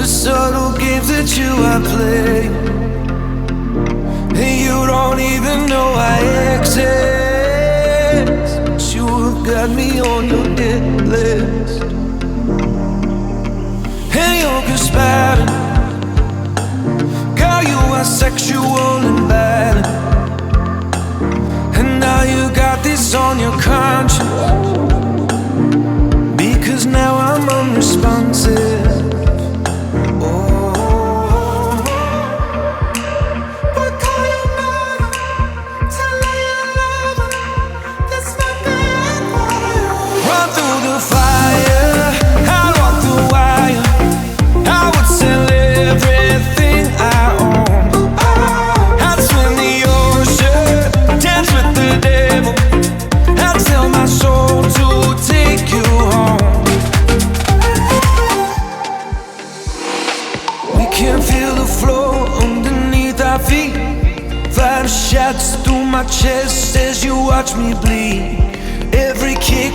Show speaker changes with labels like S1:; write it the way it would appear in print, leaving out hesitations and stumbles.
S1: subtle games that you are playing, and you don't even know I exist. But you have got me on your hit list, and you're conspiring. Girl, you are sexual and bad, and now you got this on your conscience, because now I'm unresponsive. Shots through my chest as you watch me bleed. Every kick